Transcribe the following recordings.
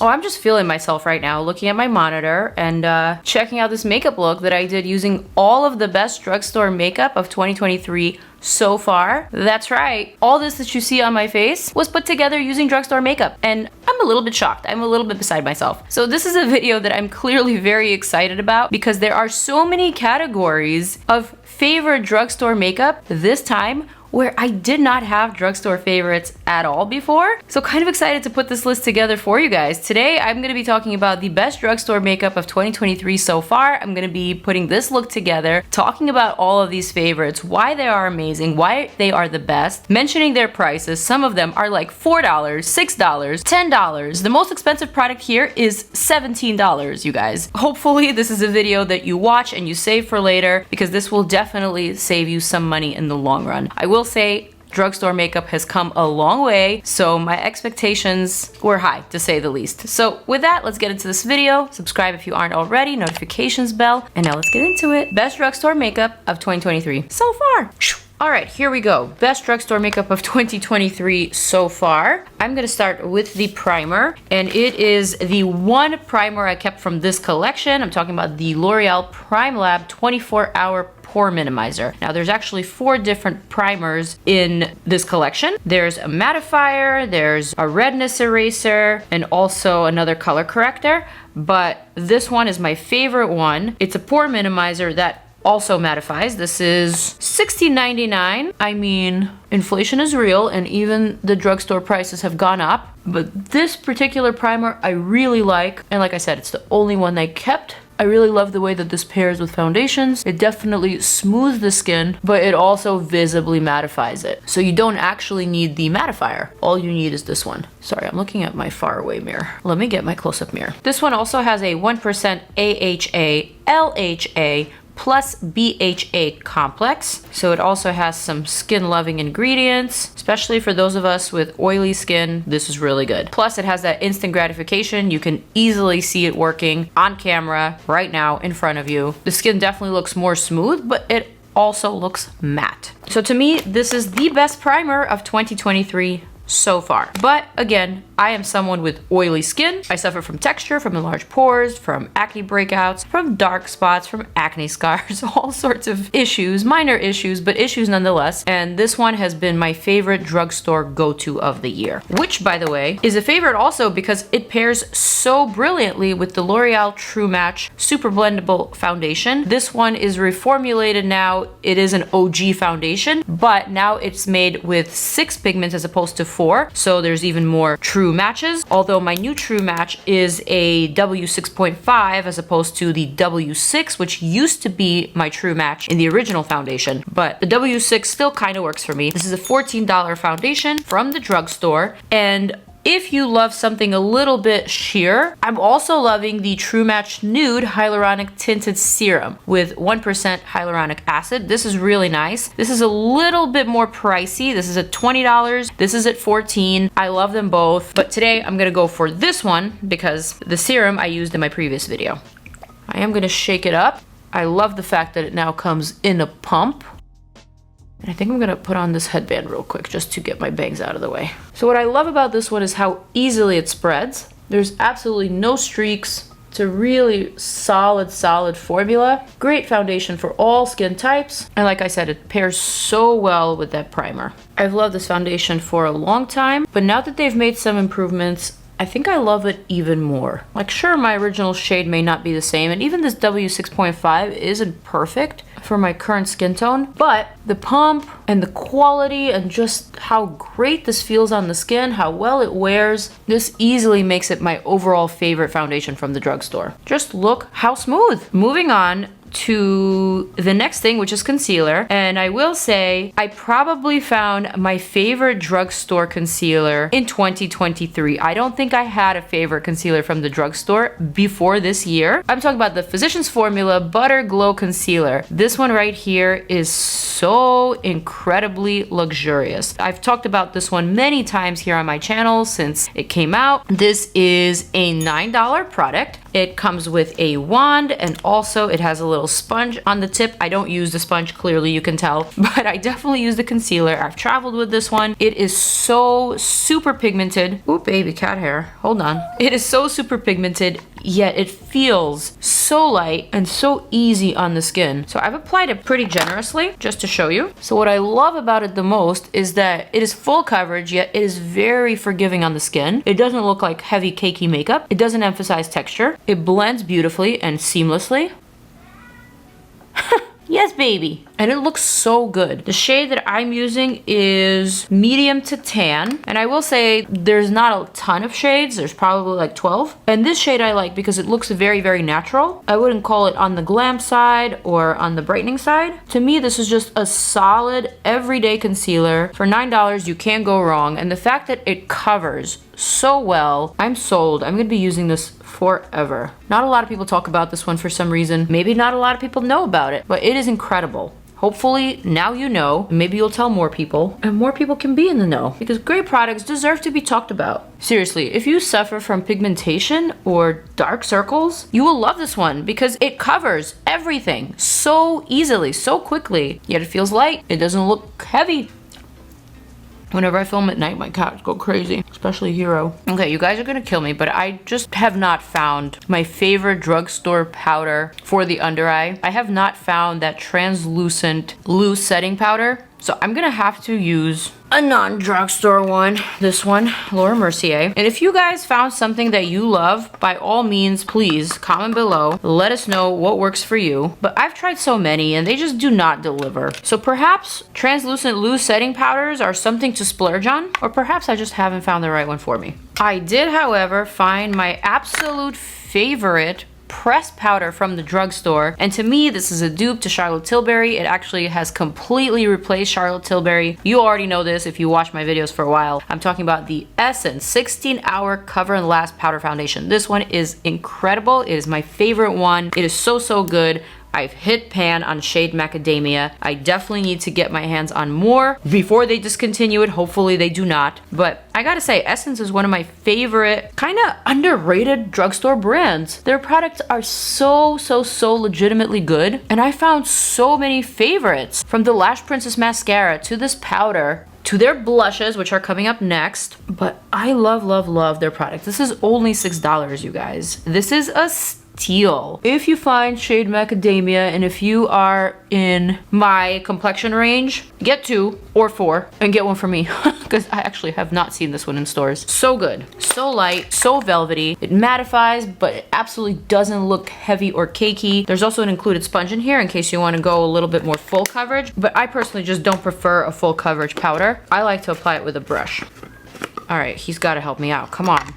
Oh, I'm just feeling myself right now, looking at my monitor and checking out this makeup look that I did using all of the best drugstore makeup of 2023 so far. That's right. All this that you see on my face was put together using drugstore makeup, and I'm a little bit shocked. I'm a little bit beside myself. So this is a video that I'm clearly very excited about because there are so many categories of favorite drugstore makeup this time where I did not have drugstore favorites at all before. So kind of excited to put this list together for you guys. Today, I'm gonna be talking about the best drugstore makeup of 2023 so far. I'm gonna be putting this look together, talking about all of these favorites, why they are amazing, why they are the best, mentioning their prices. Some of them are like $4, $6, $10. The most expensive product here is $17, you guys. Hopefully this is a video that you watch and you save for later because this will definitely save you some money in the long run. I will say drugstore makeup has come a long way, so my expectations were high, to say the least. So with that, let's get into this video. Subscribe if you aren't already, notifications bell, and now let's get into it. Best drugstore makeup of 2023 so far. All right, here we go. Best drugstore makeup of 2023 so far. I'm gonna start with the primer, and it is the one primer I kept from this collection. I'm talking about the L'Oreal Prime Lab 24-hour Pore Minimizer. Now there's actually 4 different primers in this collection. There's a mattifier, there's a redness eraser, and also another color corrector. But this one is my favorite one. It's a pore minimizer that also mattifies. This is $16.99. I mean, inflation is real and even the drugstore prices have gone up. But this particular primer I really like. And like I said, it's the only one I kept. I really love the way that this pairs with foundations. It definitely smooths the skin, but it also visibly mattifies it. So you don't actually need the mattifier. All you need is this one. Sorry, I'm looking at my faraway mirror. Let me get my close-up mirror. This one also has a 1% AHA, LHA, plus BHA complex. So it also has some skin loving ingredients, especially for those of us with oily skin. This is really good. Plus it has that instant gratification. You can easily see it working on camera right now in front of you. The skin definitely looks more smooth, but it also looks matte. So to me, this is the best primer of 2023 so far. But again, I am someone with oily skin. I suffer from texture, from enlarged pores, from acne breakouts, from dark spots, from acne scars, all sorts of issues, minor issues, but issues nonetheless. And this one has been my favorite drugstore go-to of the year, which by the way, is a favorite also because it pairs so brilliantly with the L'Oreal True Match Super Blendable Foundation. This one is reformulated now. It is an OG foundation, but now it's made with 6 pigments as opposed to 4. So there's even more true matches, although my new true match is a W6.5 as opposed to the W6, which used to be my true match in the original foundation, but the W6 still kind of works for me. This is a $14 foundation from the drugstore, and if you love something a little bit sheer, I'm also loving the True Match Nude Hyaluronic Tinted Serum with 1% hyaluronic acid. This is really nice. This is a little bit more pricey. This is at $20. This is at $14. I love them both, but today I'm gonna go for this one because the serum I used in my previous video. I am gonna shake it up. I love the fact that it now comes in a pump. And I think I'm gonna put on this headband real quick just to get my bangs out of the way. So what I love about this one is how easily it spreads. There's absolutely no streaks. It's a really solid formula. Great foundation for all skin types. And like I said, it pairs so well with that primer. I've loved this foundation for a long time, but now that they've made some improvements, I think I love it even more. Like, sure, my original shade may not be the same, and even this W6.5 isn't perfect for my current skin tone, but the pump and the quality and just how great this feels on the skin, how well it wears, this easily makes it my overall favorite foundation from the drugstore. Just look how smooth. Moving on to the next thing, which is concealer. And I will say, I probably found my favorite drugstore concealer in 2023. I don't think I had a favorite concealer from the drugstore before this year. I'm talking about the Physicians Formula Butter Glow Concealer. This one right here is so incredibly luxurious. I've talked about this one many times here on my channel since it came out. This is a $9 product. It comes with a wand, and also it has a little little sponge on the tip. I don't use the sponge, clearly you can tell, but I definitely use the concealer. I've traveled with this one. It is so super pigmented. Ooh, baby cat hair. Hold on. It is so super pigmented, yet it feels so light and so easy on the skin. So I've applied it pretty generously just to show you. So what I love about it the most is that it is full coverage, yet it is very forgiving on the skin. It doesn't look like heavy cakey makeup. It doesn't emphasize texture. It blends beautifully and seamlessly. Yes, baby. And it looks so good. The shade that I'm using is medium to tan. And I will say there's not a ton of shades. There's probably like 12. And this shade I like because it looks very, very natural. I wouldn't call it on the glam side or on the brightening side. To me, this is just a solid everyday concealer. For $9, you can't go wrong. And the fact that it covers so well, I'm sold. I'm gonna be using this forever. Not a lot of people talk about this one for some reason. Maybe not a lot of people know about it, but it is incredible. Hopefully now you know, maybe you'll tell more people, and more people can be in the know, because great products deserve to be talked about. Seriously, if you suffer from pigmentation or dark circles, you will love this one because it covers everything so easily, so quickly, yet it feels light. It doesn't look heavy. Whenever I film at night, my cats go crazy, especially Hero. Okay, you guys are gonna kill me, but I just have not found my favorite drugstore powder for the under eye. I have not found that translucent loose setting powder. So I'm gonna have to use a non-drugstore one, this one, Laura Mercier. And if you guys found something that you love, by all means, please comment below. Let us know what works for you. But I've tried so many and they just do not deliver. So perhaps translucent loose setting powders are something to splurge on, or perhaps I just haven't found the right one for me. I did, however, find my absolute favorite pressed powder from the drugstore, and to me this is a dupe to Charlotte Tilbury. It actually has completely replaced Charlotte Tilbury. You already know this if you watch my videos for a while. I'm talking about the Essence 16-hour Cover and Last Powder Foundation. This one is incredible. It is my favorite one. It is so good. I've hit pan on shade Macadamia. I definitely need to get my hands on more before they discontinue it. Hopefully they do not. But I gotta say, Essence is one of my favorite, kind of underrated drugstore brands. Their products are so legitimately good. And I found so many favorites, from the Lash Princess mascara to this powder to their blushes, which are coming up next. But I love their product. This is only $6, you guys. This is a steal. If you find shade Macadamia and if you are in my complexion range, get 2 or 4 and get one for me because I actually have not seen this one in stores. So good, so light, so velvety. It mattifies, but it absolutely doesn't look heavy or cakey. There's also an included sponge in here in case you want to go a little bit more full coverage, but I personally just don't prefer a full coverage powder. I like to apply it with a brush. All right, he's got to help me out. Come on.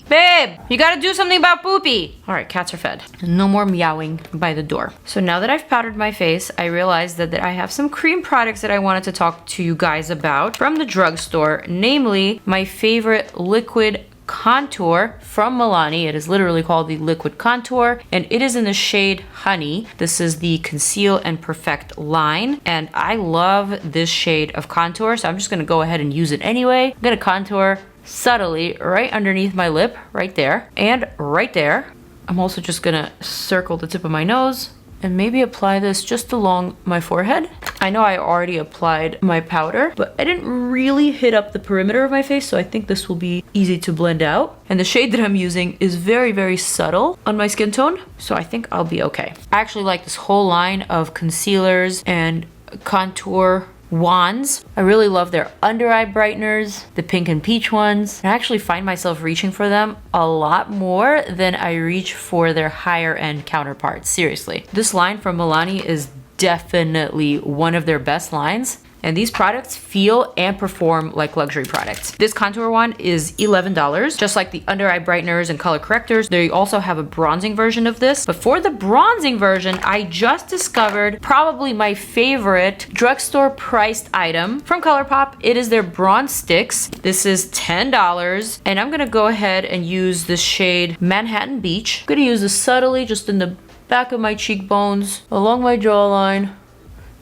Babe, you gotta do something about Poopy. All right, cats are fed. No more meowing by the door. So now that I've powdered my face, I realized that I have some cream products that I wanted to talk to you guys about from the drugstore, namely my favorite liquid contour from MILANI. It is literally called the Liquid Contour, and it is in the shade Honey. This is the Conceal and Perfect line, and I love this shade of contour, so I'm just gonna go ahead and use it anyway. I'm gonna contour subtly right underneath my lip, right there, and right there. I'm also just gonna circle the tip of my nose and maybe apply this just along my forehead. I know I already applied my powder, but I didn't really hit up the perimeter of my face, so I think this will be easy to blend out. And the shade that I'm using is very subtle on my skin tone, so I think I'll be okay. I actually like this whole line of concealers and contour wands. I really love their under eye brighteners, the pink and peach ones. I actually find myself reaching for them a lot more than I reach for their higher end counterparts. Seriously. This line from MILANI is definitely one of their best lines. And these products feel and perform like luxury products. This contour one is $11, just like the under eye brighteners and color correctors. They also have a bronzing version of this. But for the bronzing version, I just discovered probably my favorite drugstore priced item from ColourPop. It is their Bronze Stix. This is $10. And I'm gonna go ahead and use the shade Manhattan Beach. I'm gonna use this subtly just in the back of my cheekbones, along my jawline,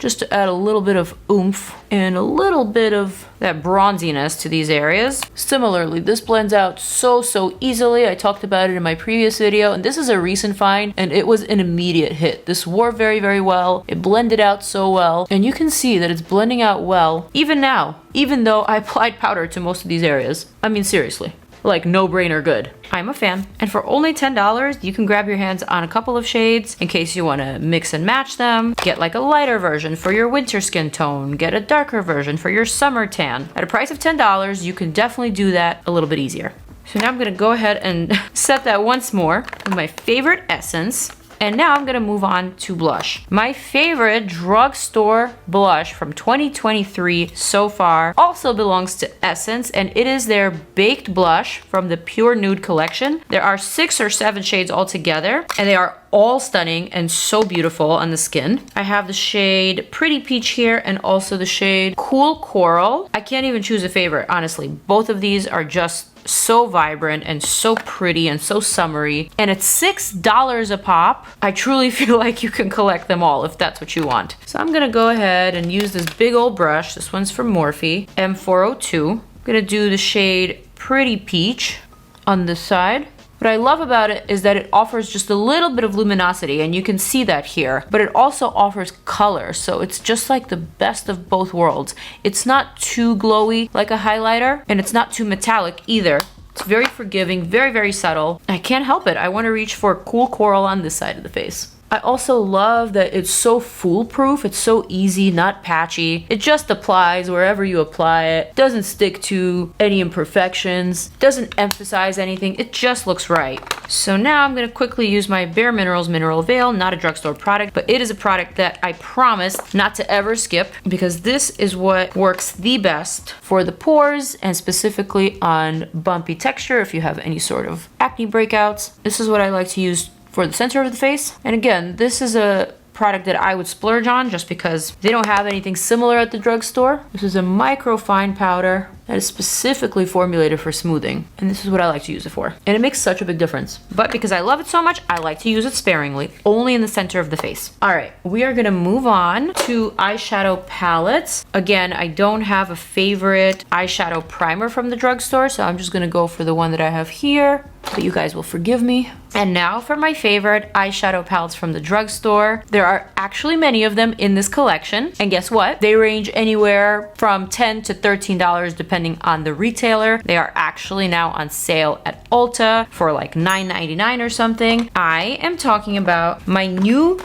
just to add a little bit of oomph and a little bit of that bronziness to these areas. Similarly, this blends out so easily. I talked about it in my previous video, and this is a recent find, and it was an immediate hit. This wore very well. It blended out so well, and you can see that it's blending out well even now, even though I applied powder to most of these areas. I mean, seriously. Like, no-brainer good. I'm a fan. And for only $10, you can grab your hands on a couple of shades in case you want to mix and match them. Get like a lighter version for your winter skin tone. Get a darker version for your summer tan. At a price of $10, you can definitely do that a little bit easier. So now I'm going to go ahead and set that once more with my favorite essence. And now I'm gonna move on to blush. My favorite drugstore blush from 2023 so far also belongs to Essence, and it is their Baked Blush from the Pure Nude collection. There are 6 or 7 shades altogether, and they are all stunning and so beautiful on the skin. I have the shade Pretty Peach here and also the shade Cool Coral. I can't even choose a favorite, honestly. Both of these are just so vibrant and so pretty and so summery, and it's $6 a pop. I truly feel like you can collect them all if that's what you want. So I'm gonna go ahead and use this big old brush. This one's from Morphe, M402. I'm gonna do the shade Pretty Peach on this side. What I love about it is that it offers just a little bit of luminosity, and you can see that here, but it also offers color, so it's just like the best of both worlds. It's not too glowy like a highlighter, and it's not too metallic either. It's very forgiving, very subtle. I can't help it. I want to reach for Cool Coral on this side of the face. I also love that it's so foolproof. It's so easy, not patchy. It just applies wherever you apply it. Doesn't stick to any imperfections. Doesn't emphasize anything. It just looks right. So now I'm going to quickly use my Bare Minerals Mineral Veil, not a drugstore product, but it is a product that I promised not to ever skip because this is what works the best for the pores and specifically on bumpy texture if you have any sort of acne breakouts. This is what I like to use for the center of the face. And again, this is a product that I would splurge on just because they don't have anything similar at the drugstore. This is a micro fine powder that is specifically formulated for smoothing, and this is what I like to use it for, and it makes such a big difference. But because I love it so much, I like to use it sparingly, only in the center of the face. All right, we are gonna move on to eyeshadow palettes. Again, I don't have a favorite eyeshadow primer from the drugstore, so I'm just gonna go for the one that I have here, but you guys will forgive me. And now for my favorite eyeshadow palettes from the drugstore. There are actually many of them in this collection, and guess what? They range anywhere from $10 to $13 depending on the retailer. They are actually now on sale at Ulta for like $9.99 or something. I am talking about my new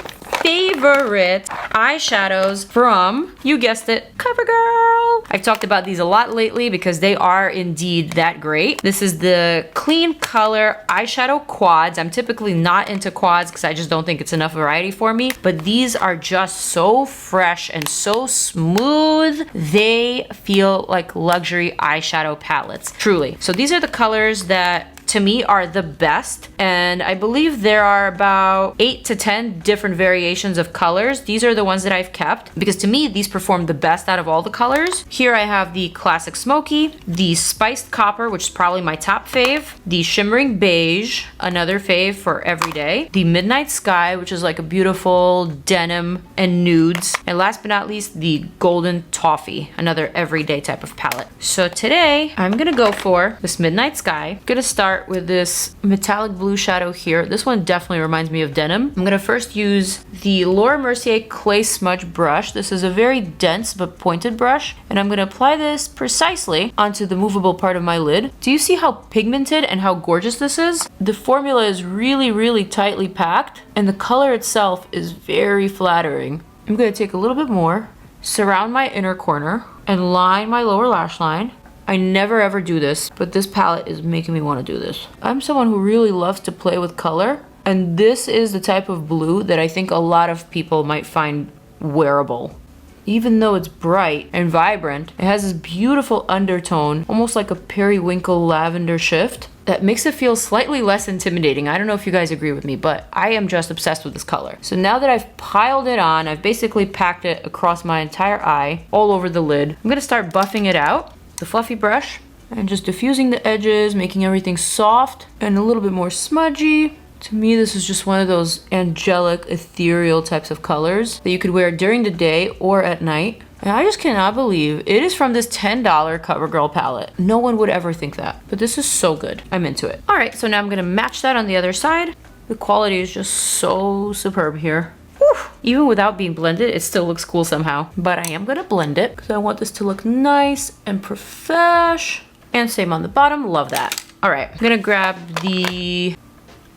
favorite eyeshadows from, you guessed it, CoverGirl. I've talked about these a lot lately because they are indeed that great. This is the Clean Color Eyeshadow Quads. I'm typically not into quads because I just don't think it's enough variety for me, but these are just so fresh and so smooth. They feel like luxury eyeshadow palettes, truly. So these are the colors that to me are the best, and I believe there are about 8 to 10 different variations of colors. These are the ones that I've kept because to me these perform the best out of all the colors. Here I have the Classic Smoky, the Spiced Copper, which is probably my top fave, the Shimmering Beige, another fave for everyday, the Midnight Sky, which is like a beautiful denim and nudes, and last but not least the Golden Toffee, another everyday type of palette. So today I'm gonna go for this Midnight Sky. I'm gonna start with this metallic blue shadow here. This one definitely reminds me of denim. I'm gonna first use the Laura Mercier Clay Smudge brush. This is a very dense but pointed brush, and I'm gonna apply this precisely onto the movable part of my lid. Do you see how pigmented and how gorgeous this is? The formula is really tightly packed, and the color itself is very flattering. I'm gonna take a little bit more, surround my inner corner, and line my lower lash line. I never ever do this, but this palette is making me want to do this. I'm someone who really loves to play with color, and this is the type of blue that I think a lot of people might find wearable. Even though it's bright and vibrant, it has this beautiful undertone, almost like a periwinkle lavender shift, that makes it feel slightly less intimidating. I don't know if you guys agree with me, but I am just obsessed with this color. So now that I've piled it on, I've basically packed it across my entire eye, all over the lid. I'm gonna start buffing it out. The fluffy brush and just diffusing the edges, making everything soft and a little bit more smudgy. To me, this is just one of those angelic, ethereal types of colors that you could wear during the day or at night. And I just cannot believe it is from this $10 CoverGirl palette. No one would ever think that, but this is so good. I'm into it. All right, so now I'm gonna match that on the other side. The quality is just so superb here. Whew. Even without being blended, it still looks cool somehow. But I am gonna blend it because I want this to look nice and profesh. And same on the bottom, love that. All right, I'm gonna grab the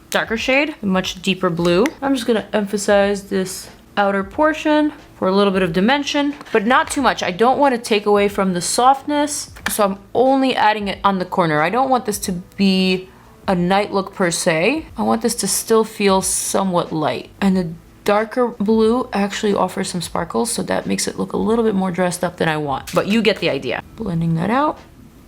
darker shade, a much deeper blue. I'm just gonna emphasize this outer portion for a little bit of dimension, but not too much. I don't want to take away from the softness, so I'm only adding it on the corner. I don't want this to be a night look per se. I want this to still feel somewhat light. And the darker blue actually offers some sparkles, so that makes it look a little bit more dressed up than I want. But you get the idea. Blending that out.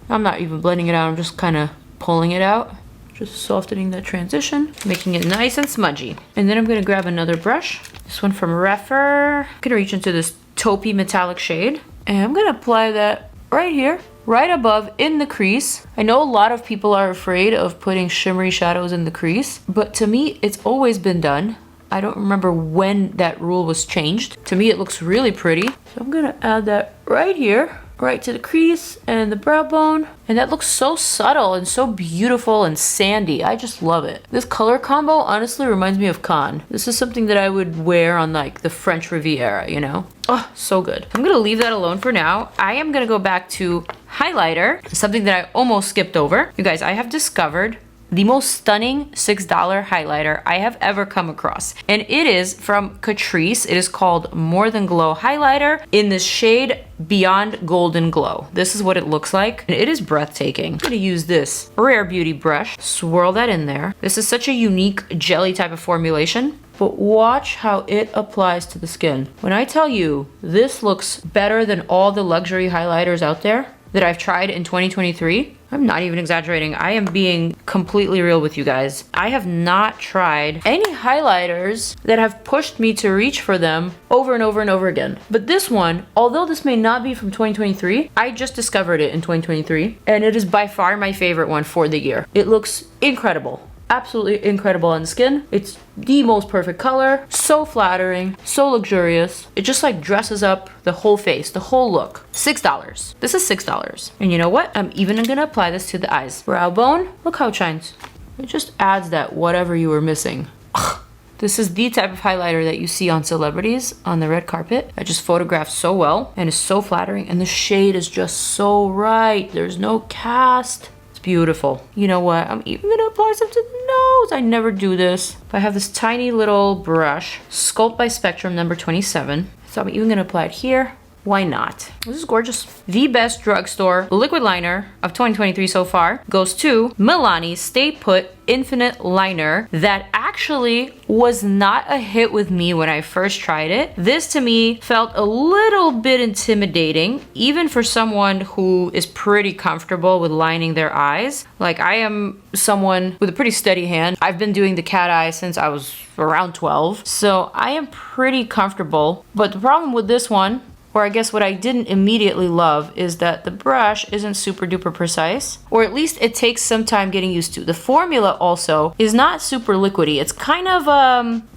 I'm not even blending it out, I'm just kind of pulling it out. Just softening that transition, making it nice and smudgy. And then I'm gonna grab another brush. This one from Refer. I'm gonna reach into this taupey metallic shade. And I'm gonna apply that right here, right above in the crease. I know a lot of people are afraid of putting shimmery shadows in the crease, but to me, it's always been done. I don't remember when that rule was changed. To me, it looks really pretty. So I'm gonna add that right here, right to the crease and the brow bone. And that looks so subtle and so beautiful and sandy. I just love it. This color combo honestly reminds me of Cannes. This is something that I would wear on like the French Riviera, you know? Oh, so good. I'm gonna leave that alone for now. I am gonna go back to highlighter, something that I almost skipped over. You guys, I have discovered the most stunning $6 highlighter I have ever come across. And it is from CATRICE. It is called More Than Glow Highlighter in the shade Beyond Golden Glow. This is what it looks like. And it is breathtaking. I'm gonna use this Rare Beauty brush, swirl that in there. This is such a unique jelly type of formulation, but watch how it applies to the skin. When I tell you this looks better than all the luxury highlighters out there that I've tried in 2023, I'm not even exaggerating. I am being completely real with you guys. I have not tried any highlighters that have pushed me to reach for them over and over and over again. But this one, although this may not be from 2023, I just discovered it in 2023, and it is by far my favorite one for the year. It looks incredible. Absolutely incredible on the skin. It's the most perfect color, so flattering, so luxurious. It just like dresses up the whole face, the whole look. $6. This is $6. And you know what? I'm even gonna apply this to the eyes. Brow bone, look how it shines. It just adds that whatever you were missing. Ugh. This is the type of highlighter that you see on celebrities on the red carpet. I just photographed so well and is so flattering, and the shade is just so right. There's no cast. Beautiful. You know what? I'm even gonna apply some to the nose. I never do this. But I have this tiny little brush, Sculpt by Spectrum number 27. So I'm even gonna apply it here. Why not? This is gorgeous. The best drugstore liquid liner of 2023 so far goes to MILANI Stay Put Infinite Liner that actually was not a hit with me when I first tried it. This to me felt a little bit intimidating, even for someone who is pretty comfortable with lining their eyes. Like, I am someone with a pretty steady hand. I've been doing the cat eye since I was around 12, so I am pretty comfortable. But the problem with this one, or I guess what I didn't immediately love, is that the brush isn't super duper precise, or at least it takes some time getting used to. The formula also is not super liquidy. It's kind of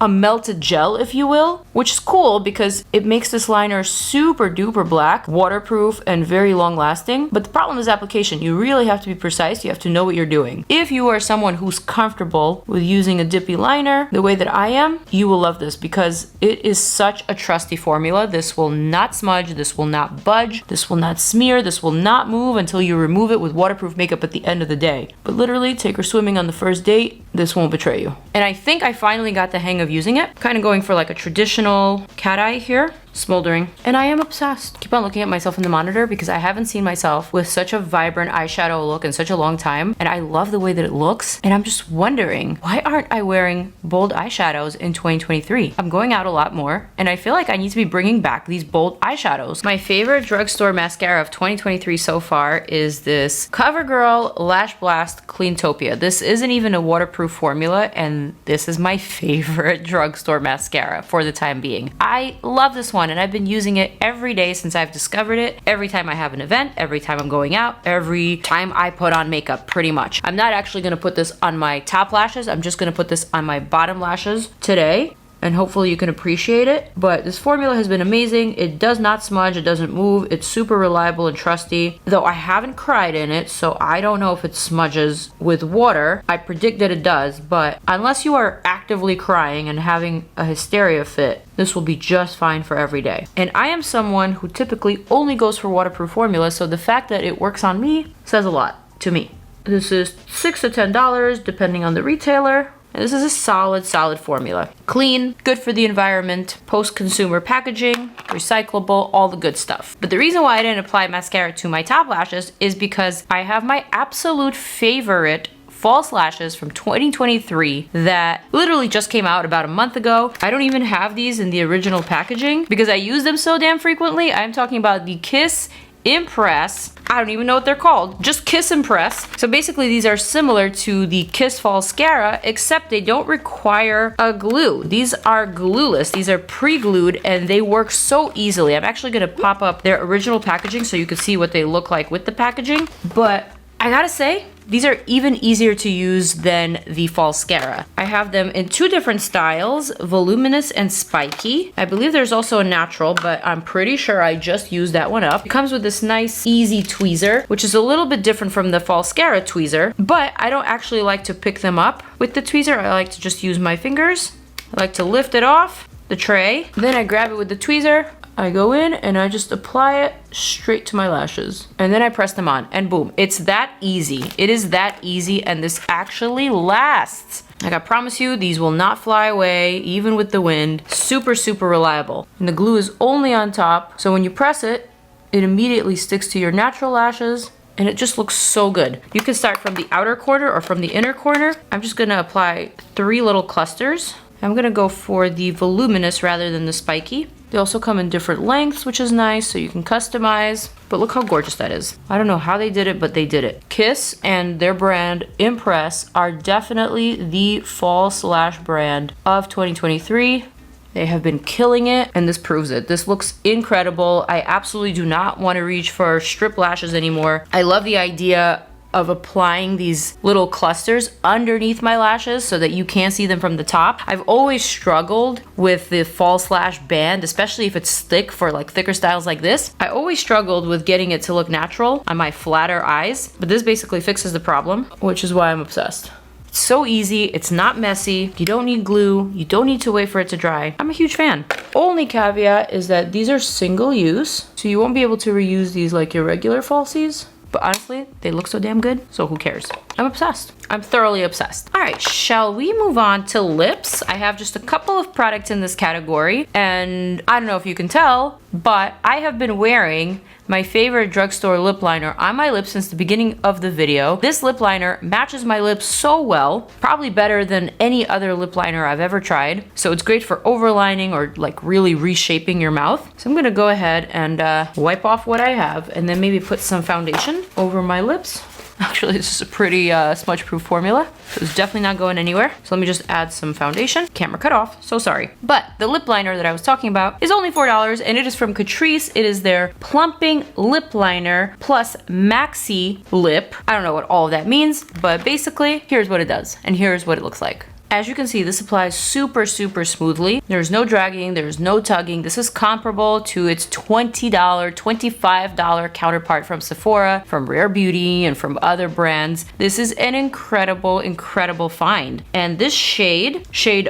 a melted gel, if you will, which is cool because it makes this liner super duper black, waterproof, and very long lasting. But the problem is application. You really have to be precise. You have to know what you're doing. If you are someone who's comfortable with using a dippy liner the way that I am, you will love this because it is such a trusty formula. This will not smudge, this will not budge, this will not smear, this will not move until you remove it with waterproof makeup at the end of the day. But literally, take her swimming on the first date, this won't betray you. And I think I finally got the hang of using it. Kind of going for like a traditional cat eye here. Smoldering. And I am obsessed. Keep on looking at myself in the monitor because I haven't seen myself with such a vibrant eyeshadow look in such a long time. And I love the way that it looks. And I'm just wondering, why aren't I wearing bold eyeshadows in 2023? I'm going out a lot more, and I feel like I need to be bringing back these bold eyeshadows. My favorite drugstore mascara of 2023 so far is this CoverGirl Lash Blast Cleantopia. This isn't even a waterproof waterproof formula, and this is my favorite drugstore mascara for the time being. I love this one, and I've been using it every day since I've discovered it. Every time I have an event, every time I'm going out, every time I put on makeup, pretty much. I'm not actually gonna put this on my top lashes. I'm just gonna put this on my bottom lashes today, and hopefully you can appreciate it. But this formula has been amazing. It does not smudge, it doesn't move, it's super reliable and trusty. Though I haven't cried in it, so I don't know if it smudges with water. I predict that it does, but unless you are actively crying and having a hysteria fit, this will be just fine for every day. And I am someone who typically only goes for waterproof formulas, so the fact that it works on me says a lot to me. This is $6 to $10 depending on the retailer. And this is a solid formula. Clean, good for the environment, post-consumer packaging, recyclable, all the good stuff. But the reason why I didn't apply mascara to my top lashes is because I have my absolute favorite false lashes from 2023 that literally just came out about a month ago. I don't even have these in the original packaging because I use them so damn frequently. I'm talking about the Kiss Impress. I don't even know what they're called. Just Kiss Impress. So basically these are similar to the Kiss Falscara, except they don't require a glue. These are glueless. These are pre-glued and they work so easily. I'm actually gonna pop up their original packaging so you can see what they look like with the packaging. But I gotta say, these are even easier to use than the Falscara. I have them in two different styles, voluminous and spiky. I believe there's also a natural, but I'm pretty sure I just used that one up. It comes with this nice, easy tweezer, which is a little bit different from the Falscara tweezer, but I don't actually like to pick them up with the tweezer. I like to just use my fingers. I like to lift it off the tray. Then I grab it with the tweezer. I go in and I just apply it straight to my lashes. And then I press them on and boom, it's that easy. It is that easy, and this actually lasts. Like I promise you, these will not fly away, even with the wind. Super reliable. And the glue is only on top, so when you press it, it immediately sticks to your natural lashes, and it just looks so good. You can start from the outer corner or from the inner corner. I'm just gonna apply 3 little clusters. I'm gonna go for the voluminous rather than the spiky. They also come in different lengths, which is nice, so you can customize. But look how gorgeous that is. I don't know how they did it, but they did it. Kiss and their brand, Impress, are definitely the false lash brand of 2023. They have been killing it, and this proves it. This looks incredible. I absolutely do not want to reach for strip lashes anymore. I love the idea of applying these little clusters underneath my lashes so that you can't see them from the top. I've always struggled with the false lash band, especially if it's thick for like thicker styles like this. I always struggled with getting it to look natural on my flatter eyes, but this basically fixes the problem, which is why I'm obsessed. It's so easy, it's not messy, you don't need glue, you don't need to wait for it to dry. I'm a huge fan. Only caveat is that these are single use, so you won't be able to reuse these like your regular falsies. But honestly, they look so damn good, so who cares? I'm obsessed. I'm thoroughly obsessed. All right, shall we move on to lips? I have just a couple of products in this category, and I don't know if you can tell, but I have been wearing my favorite drugstore lip liner on my lips since the beginning of the video. This lip liner matches my lips so well, probably better than any other lip liner I've ever tried. So it's great for overlining or like really reshaping your mouth. So I'm gonna go ahead and wipe off what I have and then maybe put some foundation over my lips. Actually, this is a pretty smudge-proof formula, so it's definitely not going anywhere. So let me just add some foundation. Camera cut off, so sorry. But the lip liner that I was talking about is only $4, and it is from CATRICE. It is their Plumping Lip Liner plus Maxi Lip. I don't know what all of that means, but basically, here's what it does, and here's what it looks like. As you can see, this applies super smoothly. There's no dragging, there's no tugging. This is comparable to its $20, $25 counterpart from Sephora, from Rare Beauty, and from other brands. This is an incredible find. And this shade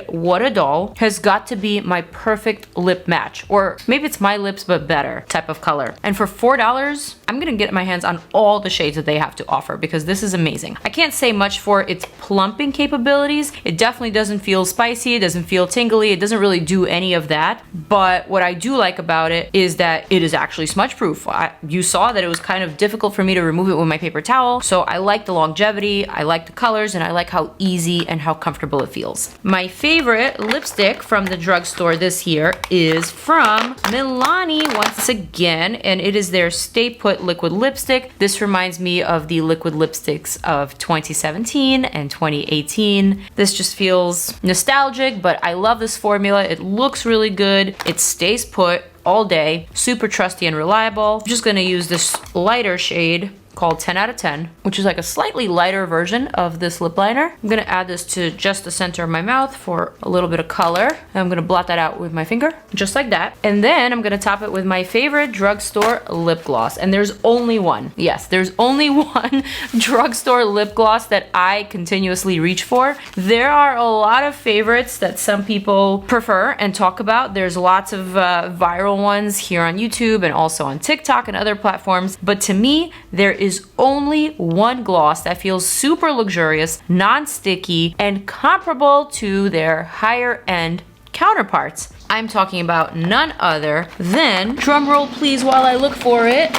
What a Doll, has got to be my perfect lip match. Or maybe it's my lips but better type of color. And for $4, I'm gonna get my hands on all the shades that they have to offer because this is amazing. I can't say much for its plumping capabilities. It definitely definitely doesn't feel spicy, it doesn't feel tingly, it doesn't really do any of that. But what I do like about it is that it is actually smudge proof. You saw that it was kind of difficult for me to remove it with my paper towel, so I like the longevity, I like the colors, and I like how easy and how comfortable it feels. My favorite lipstick from the drugstore this year is from MILANI once again, and it is their Stay Put liquid lipstick. This reminds me of the liquid lipsticks of 2017 and 2018. This just feels nostalgic, but I love this formula. It looks really good. It stays put all day, super trusty and reliable. I'm just gonna use this lighter shade called 10 out of 10, which is like a slightly lighter version of this lip liner. I'm gonna add this to just the center of my mouth for a little bit of color. And I'm gonna blot that out with my finger, just like that. And then I'm gonna top it with my favorite drugstore lip gloss. And there's only one. Yes, there's only one drugstore lip gloss that I continuously reach for. There are a lot of favorites that some people prefer and talk about. There's lots of viral ones here on YouTube and also on TikTok and other platforms. But to me, there is only one gloss that feels super luxurious, non-sticky, and comparable to their higher end counterparts. I'm talking about none other than, drumroll please while I look for it,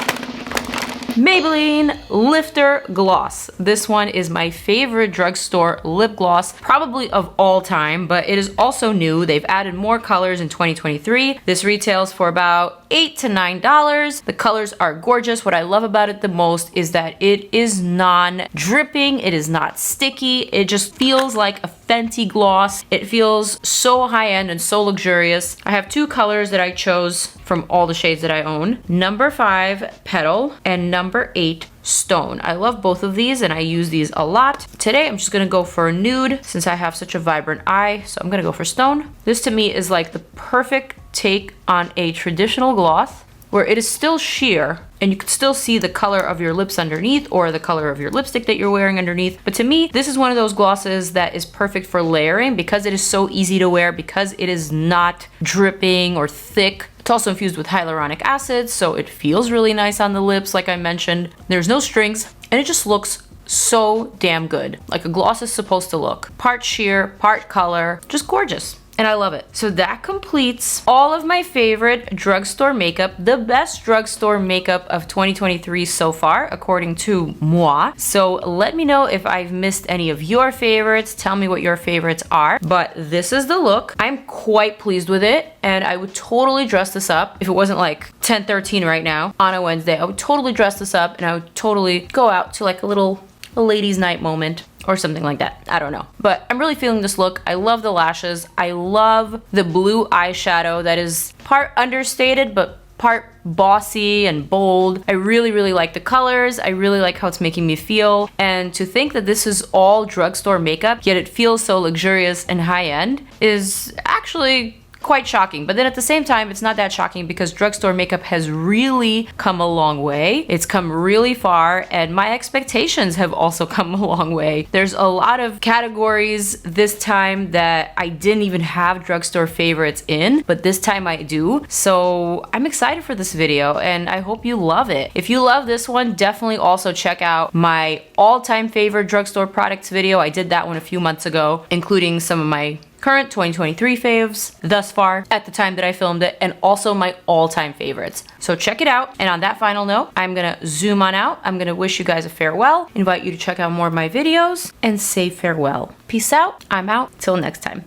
Maybelline Lifter Gloss. This one is my favorite drugstore lip gloss, probably of all time, but it is also new. They've added more colors in 2023. This retails for about $8 to $9. The colors are gorgeous. What I love about it the most is that it is non-dripping, it is not sticky, it just feels like a Fenty gloss. It feels so high-end and so luxurious. I have two colors that I chose from all the shades that I own. Number 5, Petal, and number 8, Stone. I love both of these and I use these a lot. Today I'm just gonna go for a nude since I have such a vibrant eye, so I'm gonna go for Stone. This to me is like the perfect take on a traditional gloss where it is still sheer and you can still see the color of your lips underneath or the color of your lipstick that you're wearing underneath. But to me, this is one of those glosses that is perfect for layering because it is so easy to wear, because it is not dripping or thick. It's also infused with hyaluronic acid, so it feels really nice on the lips, like I mentioned. There's no strings, and it just looks so damn good. Like a gloss is supposed to look. Part sheer, part color, just gorgeous. And I love it. So that completes all of my favorite drugstore makeup, the best drugstore makeup of 2023 so far, according to moi. So let me know if I've missed any of your favorites. Tell me what your favorites are. But this is the look. I'm quite pleased with it, and I would totally dress this up if it wasn't like 10:13 right now on a Wednesday. I would totally dress this up, and I would totally go out to like a ladies' night moment or something like that. I don't know. But I'm really feeling this look. I love the lashes. I love the blue eyeshadow that is part understated but part bossy and bold. I really, really like the colors. I really like how it's making me feel. And to think that this is all drugstore makeup, yet it feels so luxurious and high-end is actually quite shocking. But then at the same time, it's not that shocking because drugstore makeup has really come a long way. It's come really far, and my expectations have also come a long way. There's a lot of categories this time that I didn't even have drugstore favorites in, but this time I do. So I'm excited for this video, and I hope you love it. If you love this one, definitely also check out my all-time favorite drugstore products video. I did that one a few months ago, including some of my current 2023 faves thus far at the time that I filmed it, and also my all-time favorites. So check it out. And on that final note, I'm gonna zoom on out. I'm gonna wish you guys a farewell, invite you to check out more of my videos, and say farewell. Peace out. I'm out. Till next time.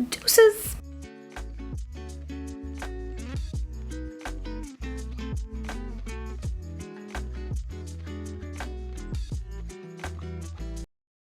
Deuces.